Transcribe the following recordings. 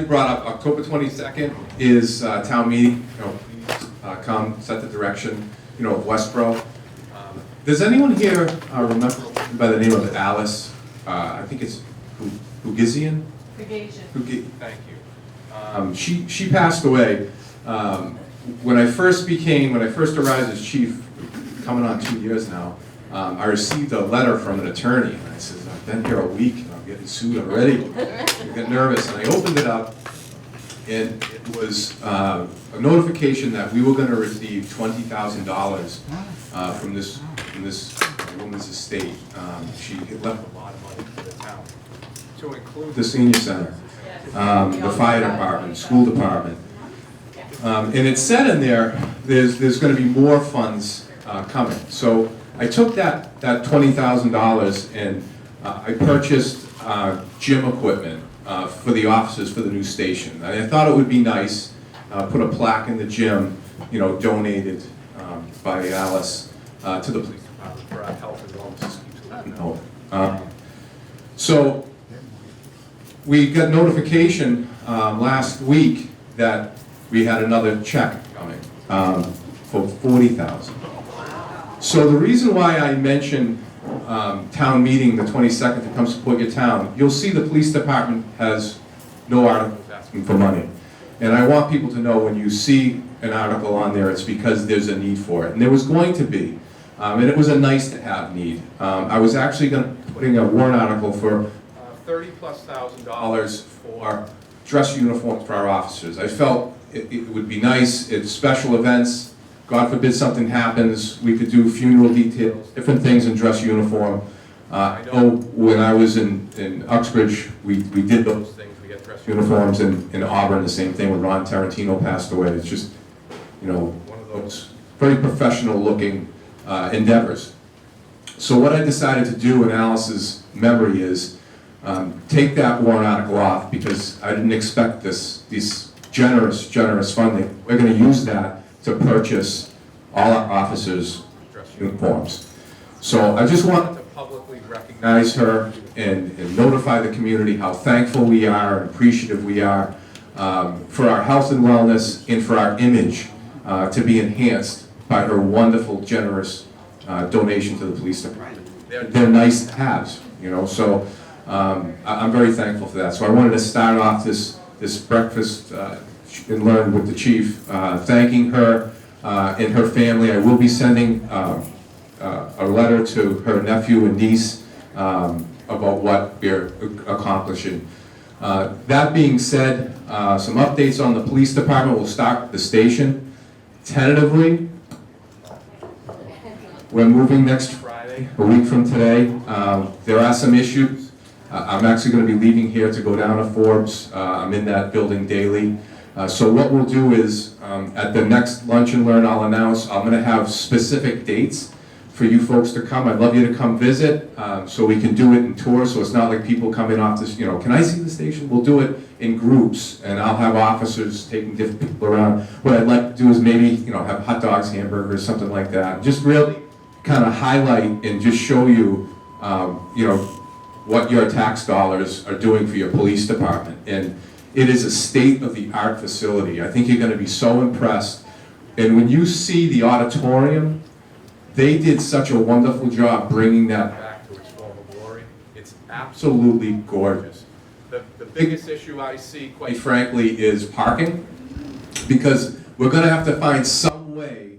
brought up, October 22nd is town meeting. You know, please come, set the direction, you know, of Westboro. Does anyone here remember by the name of Alice? I think it's Hugizian? Hugizian. Thank you. She passed away. When I first arrived as chief, coming on 2 years now, I received a letter from an attorney, and I said, I've been here a week, and I'm getting sued already. I got nervous, and I opened it up, and it was a notification that we were going to receive $20,000 from this woman's estate. She had left a lot of money for the town, to include the senior center, the fire department, school department. And it said in there, there's going to be more funds coming. So I took that $20,000 and I purchased gym equipment for the officers for the new station. And I thought it would be nice, put a plaque in the gym, you know, donated by Alice to the police department for our health and wellness. So we got notification last week that we had another check coming for $40,000. So the reason why I mentioned town meeting the 22nd to come support your town, you'll see the police department has no articles asking for money. And I want people to know when you see an article on there, it's because there's a need for it. And there was going to be. And it was a nice to have need. I was actually putting a warrant article for $30,000+ for dress uniforms for our officers. I felt it would be nice if special events, God forbid something happens, we could do funeral details, different things in dress uniform. I know when I was in Uxbridge, we did those things. We got dress uniforms in Auburn, the same thing when Ron Tarantino passed away. It's just, you know, one of those very professional looking endeavors. So what I decided to do in Alice's memory is take that warrant article off because I didn't expect these generous funding. We're going to use that to purchase all our officers' dress uniforms. So I just wanted to publicly recognize her and notify the community how thankful we are and appreciative we are for our health and wellness and for our image to be enhanced by her wonderful, generous donation to the police department. They're nice to have, you know, so I'm very thankful for that. So I wanted to start off this breakfast and learn with the chief, thanking her and her family. I will be sending a letter to her nephew and niece about what we're accomplishing. That being said, some updates on the police department. We'll start with the station. Tentatively, we're moving next Friday, a week from today. There are some issues. I'm actually going to be leaving here to go down to Forbes. I'm in that building daily. So what we'll do is, at the next Lunch and Learn, I'll announce, I'm going to have specific dates for you folks to come. I'd love you to come visit so we can do it in tours, so it's not like people come in off this, you know, can I see the station? We'll do it in groups, and I'll have officers taking different people around. What I'd like to do is maybe, you know, have hot dogs, hamburgers, something like that. Just really kind of highlight and just show you, you know, what your tax dollars are doing for your police department. And it is a state-of-the-art facility. I think you're going to be so impressed. And when you see the auditorium, they did such a wonderful job bringing that back to its former glory. It's absolutely gorgeous. The biggest issue I see, quite frankly, is parking, because we're going to have to find some way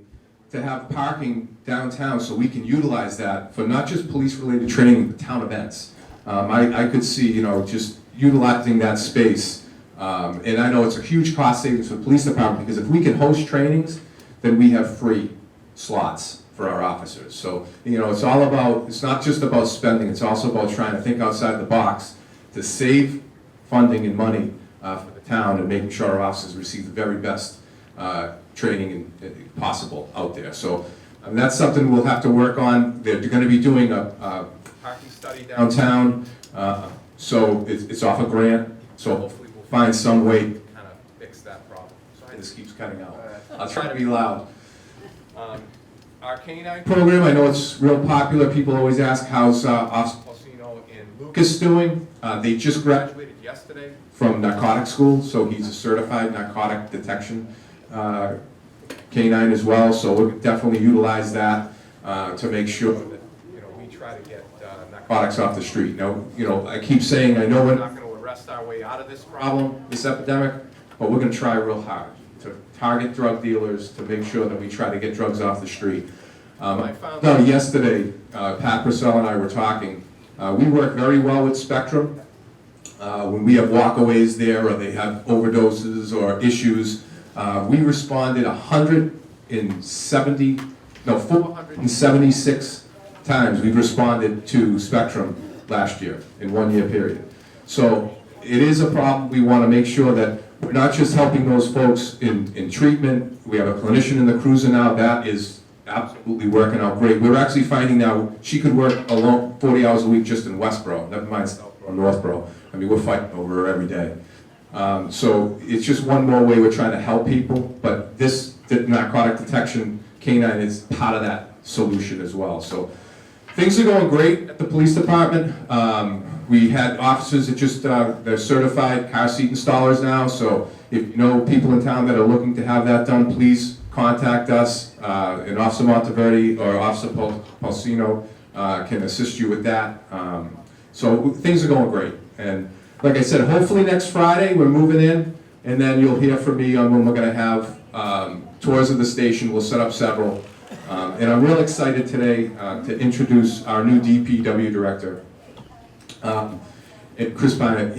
to have parking downtown so we can utilize that for not just police-related training, but town events. I could see, you know, just utilizing that space. And I know it's a huge cost savings for the police department, because if we can host trainings, then we have free slots for our officers. So, you know, it's all about, it's not just about spending, it's also about trying to think outside the box to save funding and money for the town and making sure our officers receive the very best training possible out there. So that's something we'll have to work on. They're going to be doing a parking study downtown, so it's off a grant, so hopefully we'll find some way to kind of fix that problem. Sorry, this keeps cutting out. I'll try to be loud. Our canine program, I know it's real popular. People always ask how's Officer Palcino and Lucas doing. They just graduated yesterday from narcotic school, so he's a certified narcotic detection K-9 as well. So we'll definitely utilize that to make sure that we try to get narcotics off the street. Now, I keep saying I know we're not going to arrest our way out of this problem, this epidemic, but we're going to try real hard to target drug dealers to make sure that we try to get drugs off the street. I found out yesterday, Pat Purcell and I were talking. We work very well with Spectrum. When we have walkaways there or they have overdoses or issues, we responded 476 times we've responded to Spectrum last year in 1 year period. So it is a problem. We want to make sure that we're not just helping those folks in treatment. We have a clinician in the cruiser now that is absolutely working out great. We're actually finding now she could work alone 40 hours a week just in Westboro, never mind Southboro, Northboro. I mean, we're fighting over her every day. So it's just one more way we're trying to help people, but this narcotic detection K-9 is part of that solution as well. So things are going great at the police department. We had officers that just, they're certified car seat installers now, so if you know people in town that are looking to have that done, please contact us. And Officer Monteverde or Officer Pulsino can assist you with that. So things are going great. And like I said, hopefully next Friday we're moving in, and then you'll hear from me on when we're going to have tours of the station. We'll set up several. And I'm real excited today to introduce our new DPW Director, Chris Payant.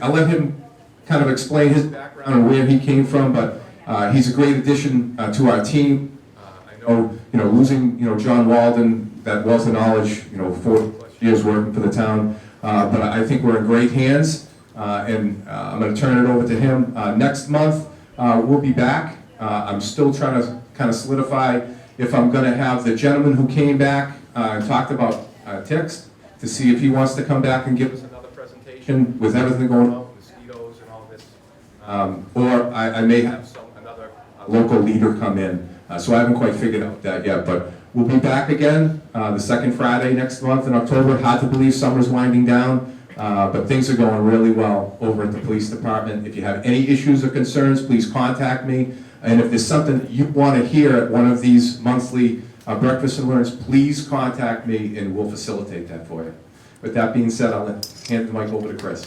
I'll let him kind of explain his background and where he came from, but he's a great addition to our team. I know, losing, John Walden, that wealth of knowledge, 40+ years working for the town, but I think we're in great hands, and I'm going to turn it over to him. Next month, we'll be back. I'm still trying to kind of solidify if I'm going to have the gentleman who came back and talked about ticks to see if he wants to come back and give us another presentation with everything going on, mosquitoes and all this. Or I may have another local leader come in. So I haven't quite figured out that yet, but we'll be back again the second Friday next month in October. Hard to believe summer's winding down, but things are going really well over at the police department. If you have any issues or concerns, please contact me. And if there's something that you want to hear at one of these monthly breakfast and learns, please contact me and we'll facilitate that for you. With that being said, I'll hand the mic over to Chris.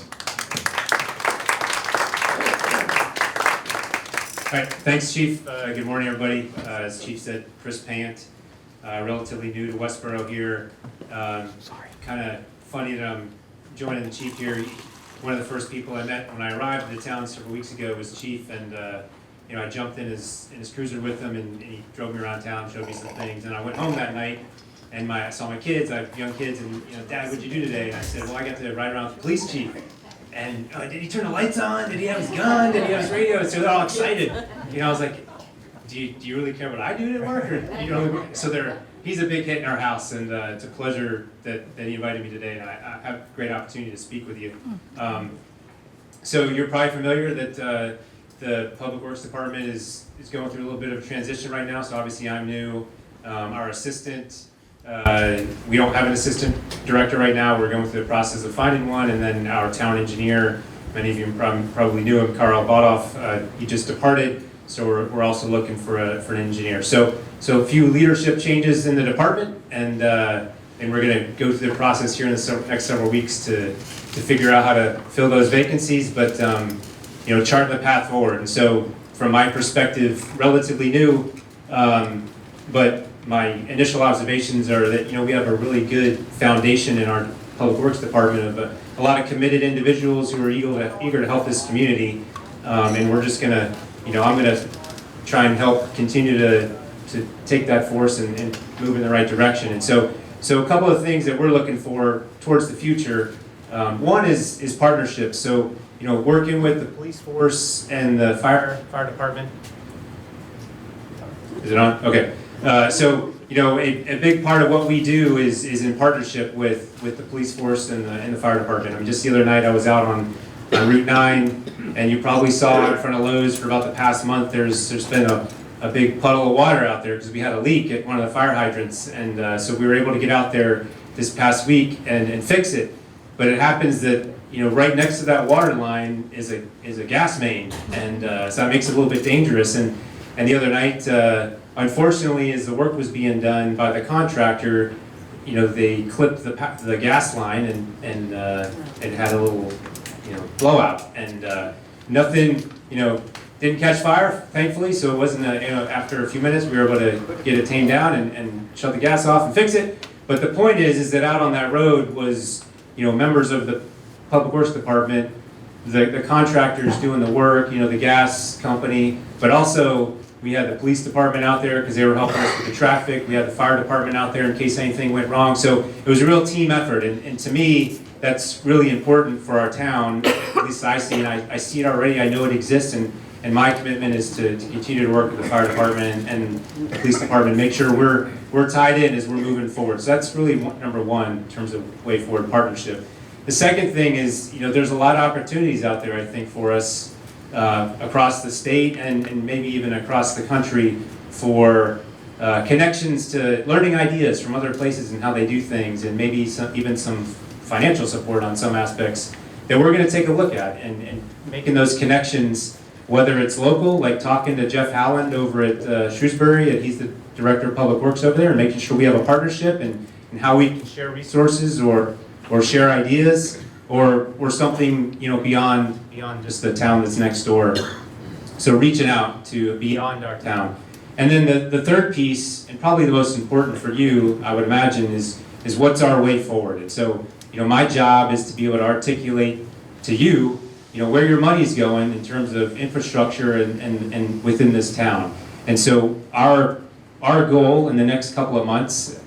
All right, thanks, Chief. Good morning, everybody. As Chief said, Chris Payant, relatively new to Westboro here. Kind of funny that I'm joining the Chief here. One of the first people I met when I arrived in the town several weeks ago was Chief, and I jumped in his cruiser with him, and he drove me around town, showed me some things, and I went home that night, and I saw my kids. I have young kids, and Dad, what'd you do today? And I said, well, I got to ride around with the police chief. And did he turn the lights on? Did he have his gun? Did he have his radio? So they're all excited. I was like, do you really care what I do at work? Or, he's a big hit in our house, and it's a pleasure that he invited me today, and I have a great opportunity to speak with you. So you're probably familiar that the Public Works Department is going through a little bit of a transition right now, so obviously I'm new. Our assistant, we don't have an assistant director right now. We're going through the process of finding one, and then our town engineer, many of you probably knew him, Carl Bodoff, he just departed, so we're also looking for an engineer. So a few leadership changes in the department, and we're going to go through the process here in the next several weeks to figure out how to fill those vacancies, but chart the path forward. And so from my perspective, relatively new, but my initial observations are that we have a really good foundation in our Public Works Department of a lot of committed individuals who are eager to help this community, and we're just gonna, I'm gonna try and help continue to take that force and move in the right direction. And so a couple of things that we're looking for towards the future. One is partnerships. So working with the police force and the fire department. Is it on? Okay. A big part of what we do is in partnership with the police force and the fire department. I mean, just the other night I was out on Route 9, and you probably saw in front of Lowe's for about the past month, there's been a big puddle of water out there because we had a leak at one of the fire hydrants, and so we were able to get out there this past week and fix it. But it happens that, you know, right next to that water line is a gas main, and so that makes it a little bit dangerous. And the other night, unfortunately, as the work was being done by the contractor, you know, they clipped the gas line and it had a little, you know, blowout, and nothing, you know, didn't catch fire, thankfully. So it wasn't, you know, after a few minutes we were able to get it tamed down and shut the gas off and fix it. But the point is that out on that road was, you know, members of the Public Works Department, the contractors doing the work, you know, the gas company, but also we had the police department out there because they were helping us with the traffic. We had the fire department out there in case anything went wrong. So it was a real team effort, and to me, that's really important for our town. At least I see, and I see it already. I know it exists, and my commitment is to continue to work with the fire department and the police department, make sure we're tied in as we're moving forward. So that's really number one in terms of way forward partnership. The second thing is, you know, there's a lot of opportunities out there, I think, for us across the state and maybe even across the country for connections to learning ideas from other places and how they do things, and maybe even some financial support on some aspects that we're going to take a look at, and making those connections, whether it's local, like talking to Jeff Howland over at Shrewsbury, and he's the Director of Public Works over there, and making sure we have a partnership and how we can share resources or share ideas, or something, you know, beyond just the town that's next door. So reaching out to beyond our town. And then the third piece, and probably the most important for you, I would imagine, is what's our way forward. And so, you know, my job is to be able to articulate to you, you know, where your money's going in terms of infrastructure and within this town. And so our goal in the next couple of months,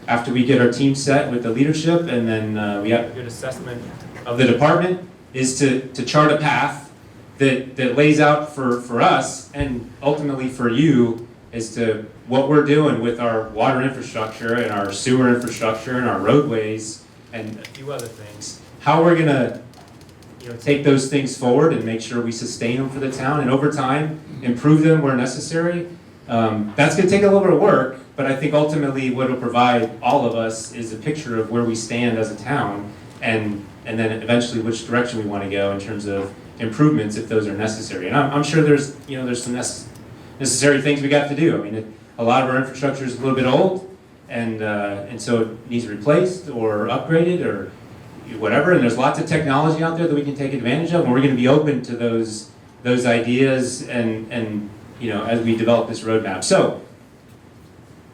after we get our team set with the leadership, and then we have a good assessment of the department, is to chart a path that lays out for us and ultimately for you as to what we're doing with our water infrastructure and our sewer infrastructure and our roadways and a few other things. How we're gonna, you know, take those things forward and make sure we sustain them for the town, and over time improve them where necessary. That's gonna take a little bit of work, but I think ultimately what it'll provide all of us is a picture of where we stand as a town, and then eventually which direction we want to go in terms of improvements if those are necessary. And I'm sure there's some necessary things we got to do. I mean, a lot of our infrastructure is a little bit old, and so it needs replaced or upgraded or whatever. And there's lots of technology out there that we can take advantage of, and we're going to be open to those ideas and you know, as we develop this roadmap. So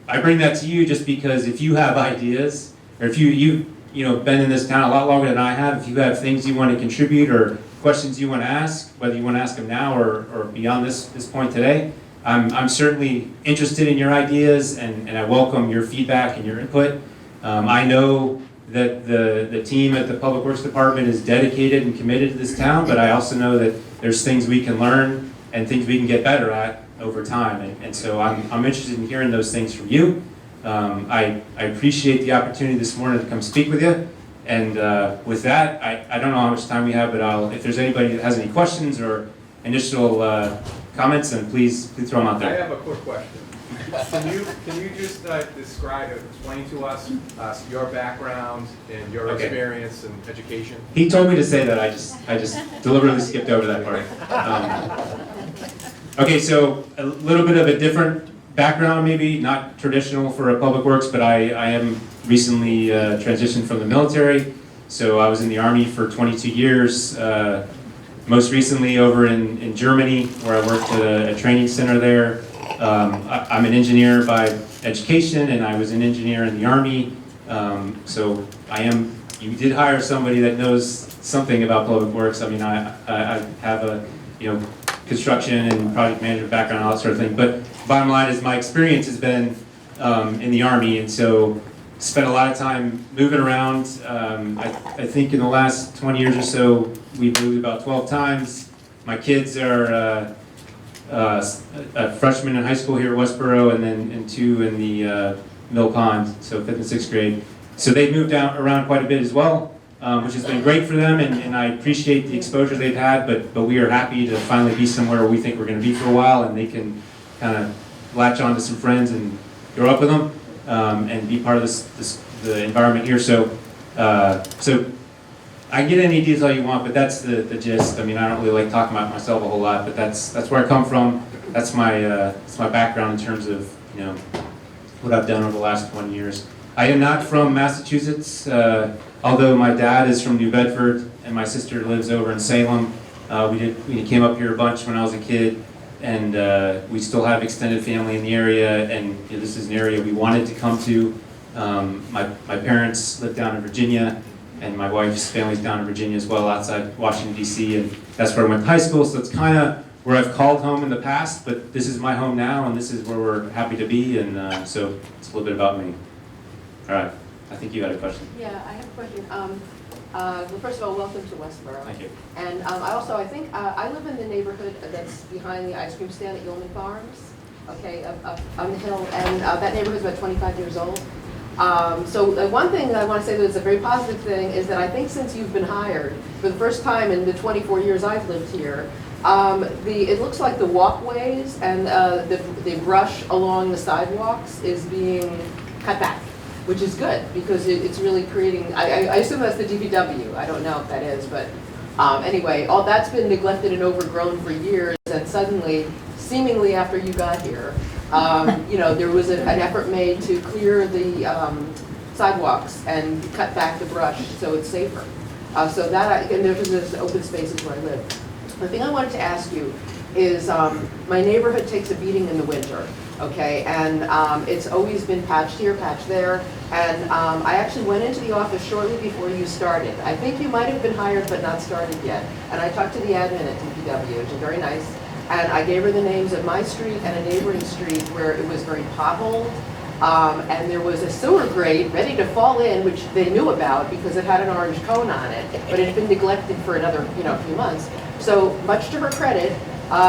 I bring that to you just because if you have ideas, or if you've been in this town a lot longer than I have, if you have things you want to contribute or questions you want to ask, whether you want to ask them now or beyond this point today, I'm certainly interested in your ideas, and I welcome your feedback and your input. I know that the team at the Public Works Department is dedicated and committed to this town, but I also know that there's things we can learn and things we can get better at over time, and so I'm interested in hearing those things from you. I appreciate the opportunity this morning to come speak with you, and with that, I don't know how much time we have, but if there's anybody that has any questions or initial comments, then please throw them out there. I have a quick question. Can you just explain to us your background and your experience and education? He told me to say that. I just deliberately skipped over that part. Okay, so a little bit of a different background, maybe not traditional for a public works, but I am recently transitioned from the military. So I was in the Army for 22 years. Most recently over in Germany, where I worked at a training center there. I'm an engineer by education, and I was an engineer in the Army. So you did hire somebody that knows something about public works. I mean, I have a, construction and project management background and all that sort of thing. But bottom line is my experience has been in the Army, and so spent a lot of time moving around. I think in the last 20 years or so, we've moved about 12 times. My kids are a freshman in high school here at Westboro, and two in the Mill Pond, so 5th and 6th grade. So they've moved around quite a bit as well, which has been great for them, and I appreciate the exposure they've had, but we are happy to finally be somewhere where we think we're going to be for a while, and they can kind of latch on to some friends and grow up with them, and be part of this the environment here. So I can get any detail you want, but that's the gist. I mean, I don't really like talking about myself a whole lot, but that's where I come from. That's my background in terms of, you know, what I've done over the last 20 years. I am not from Massachusetts, although my dad is from New Bedford and my sister lives over in Salem. We came up here a bunch when I was a kid, and we still have extended family in the area, and you know, this is an area we wanted to come to. My parents live down in Virginia, and my wife's family's down in Virginia as well, outside Washington, D.C., and that's where I went to high school, so it's kind of where I've called home in the past, but this is my home now, and this is where we're happy to be, and so it's a little bit about me. All right, I think you had a question. Yeah, I have a question. Well, first of all, welcome to Westboro. Thank you. And I think I live in the neighborhood that's behind the ice cream stand at Yeoman Farms, okay, up on the hill, and that neighborhood's about 25 years old. So one thing that I want to say that's a very positive thing is that I think since you've been hired, for the first time in the 24 years I've lived here, it looks like the walkways and the brush along the sidewalks is being cut back, which is good because it's really creating, I assume that's the DPW, I don't know if that is, but anyway, all that's been neglected and overgrown for years, and suddenly, seemingly after you got here, you know, there was an effort made to clear the sidewalks and cut back the brush so it's safer. So that, and there's open spaces where I live. The thing I wanted to ask you is, my neighborhood takes a beating in the winter, okay, and it's always been patched here, patched there, and I actually went into the office shortly before you started. I think you might have been hired but not started yet, and I talked to the admin at DPW, which is very nice, and I gave her the names of my street and a neighboring street where it was very potholed, and there was a sewer grate ready to fall in, which they knew about because it had an orange cone on it, but it had been neglected for another, you know, few months. So much to her credit,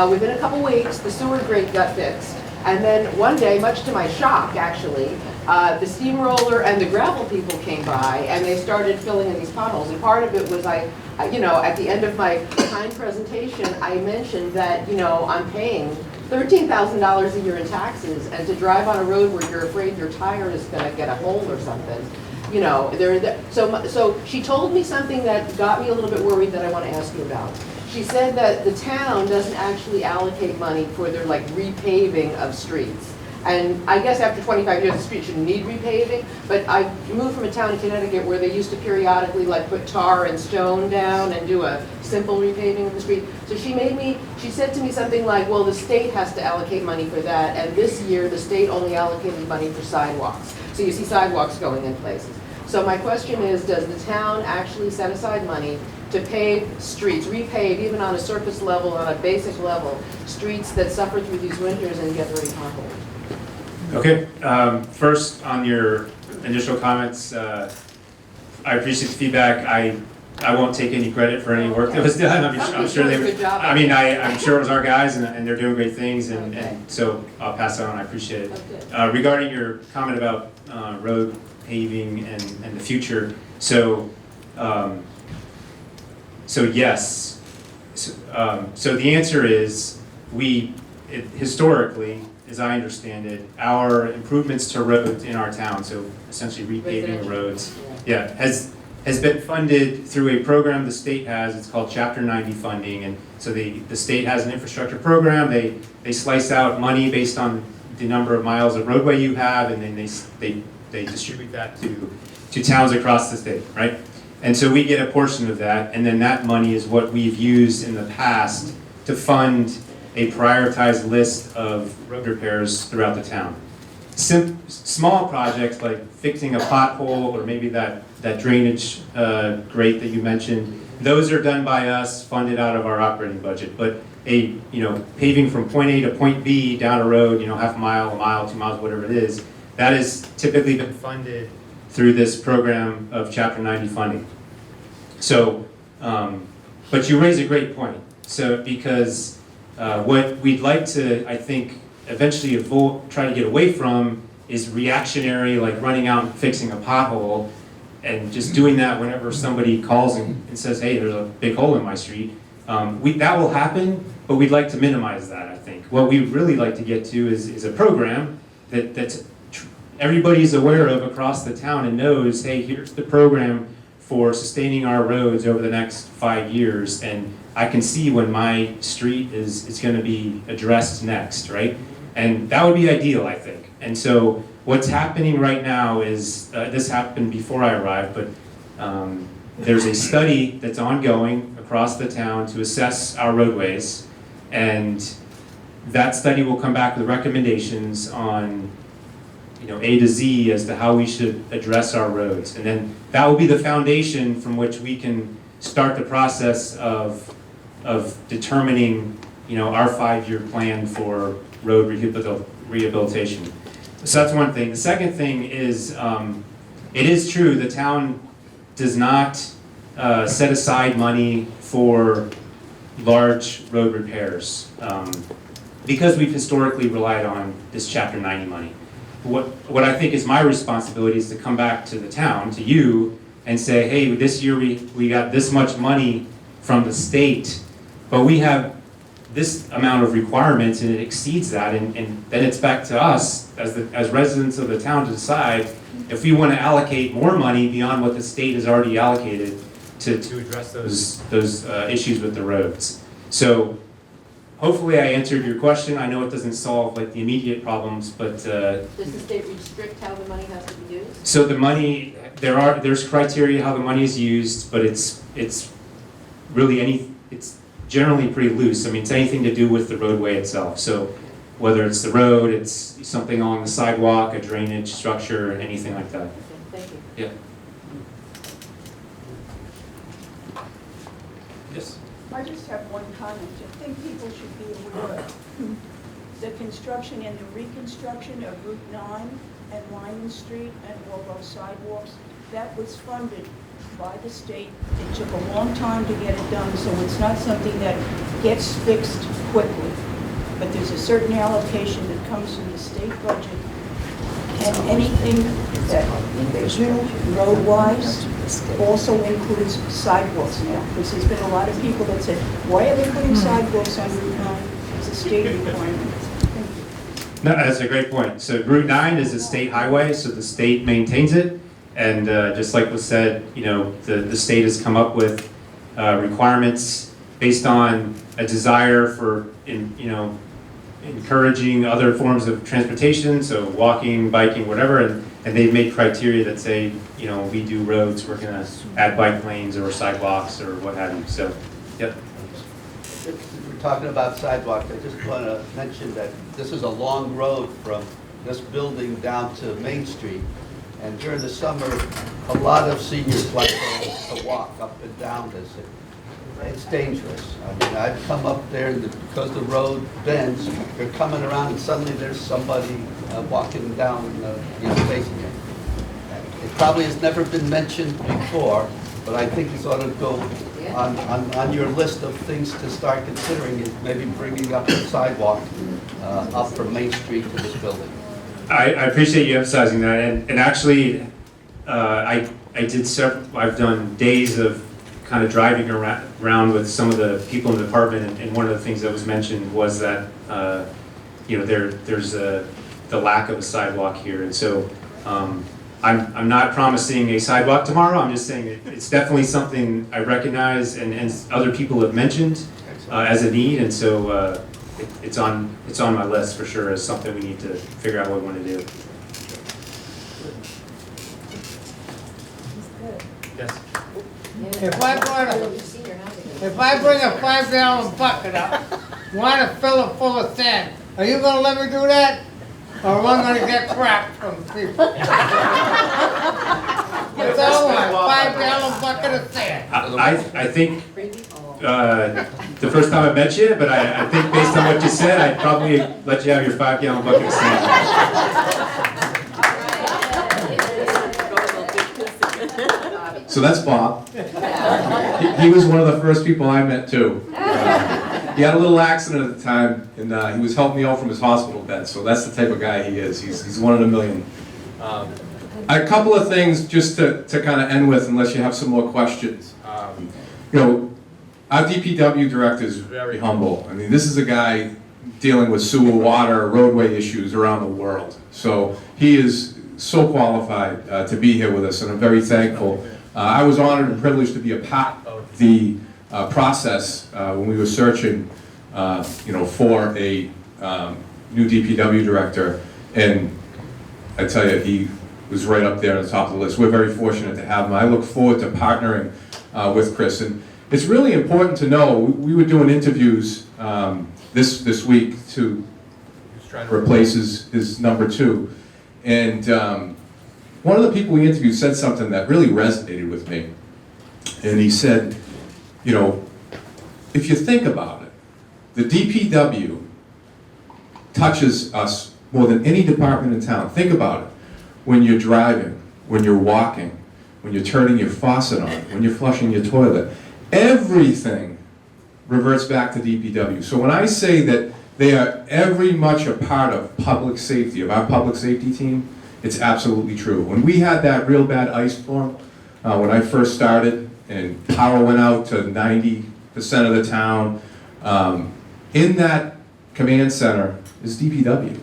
within a couple weeks, the sewer grate got fixed. And then one day, much to my shock actually, the steamroller and the gravel people came by and they started filling in these potholes. And part of it was you know, at the end of my kind presentation, I mentioned that, you know, I'm paying $13,000 a year in taxes, and to drive on a road where you're afraid your tire is going to get a hole or something, you know, so she told me something that got me a little bit worried that I want to ask you about. She said that the town doesn't actually allocate money for their like repaving of streets. And I guess after 25 years, the street shouldn't need repaving, but I moved from a town in Connecticut where they used to periodically like put tar and stone down and do a simple repaving of the street. So she said to me something like, well, the state has to allocate money for that, and this year the state only allocated money for sidewalks. So you see sidewalks going in places. So my question is, does the town actually set aside money to pave streets, repave even on a surface level, on a basic level, streets that suffer through these winters and get very potholed? Okay, first on your initial comments, I appreciate the feedback. I won't take any credit for any work that was done. I'm sure they. I mean, I'm sure it was our guys, and they're doing great things, and so I'll pass that on. I appreciate it. Okay. Regarding your comment about road paving and the future, so yes. So the answer is historically, as I understand it, our improvements to roads in our town, so essentially repaving roads, has been funded through a program the state has. It's called Chapter 90 funding, and so the state has an infrastructure program. They slice out money based on the number of miles of roadway you have, and then they distribute that to towns across the state, right? And so we get a portion of that, and then that money is what we've used in the past to fund a prioritized list of road repairs throughout the town. Small projects like fixing a pothole or maybe that drainage grate that you mentioned, those are done by us, funded out of our operating budget. But paving from point A to point B down a road, half a mile, 2 miles, whatever it is, that has typically been funded through this program of Chapter 90 funding. So, but you raise a great point. So, because what we'd like to, I think, eventually try to get away from is reactionary, like running out and fixing a pothole and just doing that whenever somebody calls and says, hey, there's a big hole in my street. That will happen, but we'd like to minimize that, I think. What we'd really like to get to is a program that's everybody's aware of across the town and knows, hey, here's the program for sustaining our roads over the next 5 years, and I can see when my street is going to be addressed next, right? And that would be ideal, I think. And so what's happening right now is, this happened before I arrived, but there's a study that's ongoing across the town to assess our roadways, and that study will come back with recommendations on, you know, A to Z as to how we should address our roads. And then that will be the foundation from which we can start the process of determining, you know, our 5-year plan for road rehabilitation. So that's one thing. The second thing is, it is true, the town does not set aside money for large road repairs, because we've historically relied on this Chapter 90 money. What I think is my responsibility is to come back to the town, to you, and say, hey, this year we got this much money from the state, but we have this amount of requirements and it exceeds that, and then it's back to us as residents of the town to decide if we want to allocate more money beyond what the state has already allocated to address those issues with the roads. So hopefully I answered your question. I know it doesn't solve like the immediate problems, but Does the state restrict how the money has to be used? so the money, there's criteria how the money is used, but it's really it's generally pretty loose. I mean, it's anything to do with the roadway itself. So whether it's the road, it's something along the sidewalk, a drainage structure, anything like that. Okay, thank you. Yeah. Yes. I just have one comment. I think people should be aware the construction and the reconstruction of Route 9 and Lyman Street and all those sidewalks, that was funded by the state. It took a long time to get it done, so it's not something that gets fixed quickly. But there's a certain allocation that comes from the state budget, and anything that they do road-wise also includes sidewalks now, because there's been a lot of people that said, why are they putting sidewalks on Route 9? It's a state requirement. Thank you. No, that's a great point. So Route 9 is a state highway, so the state maintains it. And just like was said, you know, the state has come up with requirements based on a desire for, encouraging other forms of transportation, so walking, biking, whatever, and they've made criteria that say, you know, we do roads, we're gonna add bike lanes or sidewalks or what have you, so, yep. We're talking about sidewalks. I just want to mention that this is a long road from this building down to Main Street. And during the summer, a lot of seniors like to walk up and down this. It's dangerous. I mean, I've come up there and because the road bends, you're coming around and suddenly there's somebody walking down, facing you. It probably has never been mentioned before, but I think it's ought to go on your list of things to start considering, is maybe bringing up a sidewalk up from Main Street to this building. I appreciate you emphasizing that, and actually, I've done days of kind of driving around with some of the people in the department, and one of the things that was mentioned was that, there's the lack of a sidewalk here, and so I'm not promising a sidewalk tomorrow. I'm just saying it's definitely something I recognize, and other people have mentioned as a need, and so it's on my list for sure as something we need to figure out what we want to do. Yes. If I bring a 5-gallon bucket up, want to fill it full of sand, are you going to let me do that? Or am I going to get crap from people? It's all one, 5-gallon bucket of sand. I think the first time I met you, but I think based on what you said, I'd probably let you have your 5-gallon bucket of sand. So that's Bob. He was one of the first people I met too. He had a little accident at the time, and he was helping me out from his hospital bed, so that's the type of guy he is. He's one in a million. A couple of things just to kind of end with, unless you have some more questions. Our DPW Director is very humble. I mean, this is a guy dealing with sewer, water, roadway issues around the world. So he is so qualified to be here with us, and I'm very thankful. I was honored and privileged to be a part of the process when we were searching, for a new DPW director, and I tell you, he was right up there on the top of the list. We're very fortunate to have him. I look forward to partnering with Chris, and it's really important to know, we were doing interviews this week to trying to replace his number 2, and one of the people we interviewed said something that really resonated with me, and he said, if you think about it, the DPW touches us more than any department in town. Think about it. When you're driving, when you're walking, when you're turning your faucet on, when you're flushing your toilet, everything reverts back to DPW. So when I say that they are every much a part of public safety, of our public safety team, it's absolutely true. When we had that real bad ice storm, when I first started, and power went out to 90% of the town, in that command center is DPW.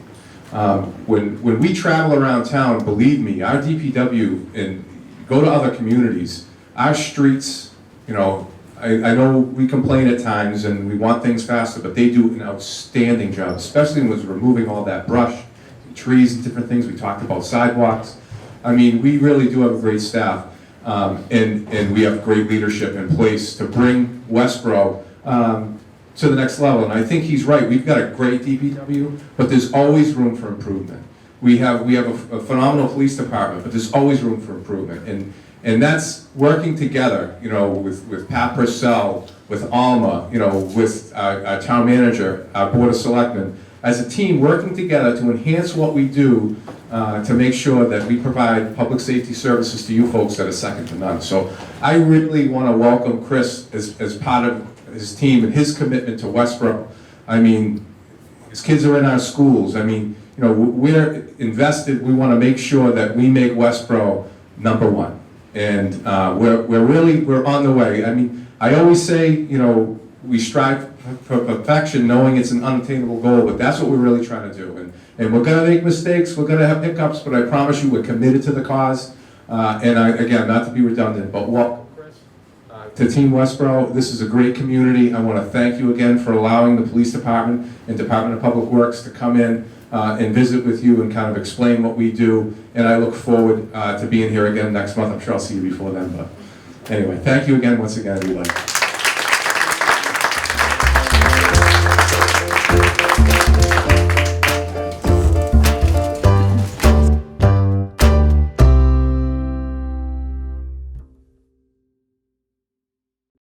When we travel around town, believe me, our DPW, and go to other communities, our streets, I know we complain at times and we want things faster, but they do an outstanding job, especially with removing all that brush, trees and different things. We talked about sidewalks. I mean, we really do have a great staff, and we have great leadership in place to bring Westboro to the next level. And I think he's right. We've got a great DPW, but there's always room for improvement. We have a phenomenal police department, but there's always room for improvement. And that's working together, with Pat Purcell, with Alma, with our town manager, our board of selectmen, as a team working together to enhance what we do to make sure that we provide public safety services to you folks that are second to none. So I really want to welcome Chris as part of his team and his commitment to Westboro. I mean, his kids are in our schools. I mean, we're invested. We want to make sure that we make Westboro number 1. And we're on the way. I mean, I always say, we strive for perfection, knowing it's an unattainable goal, but that's what we're really trying to do. And we're going to make mistakes, we're going to have hiccups, but I promise you we're committed to the cause. Again, not to be redundant, but welcome, Chris, to Team Westboro. This is a great community. I want to thank you again for allowing the police department and Department of Public Works to come in and visit with you and kind of explain what we do. And I look forward to being here again next month. I'm sure I'll see you before then, but anyway, thank you again once again, everybody.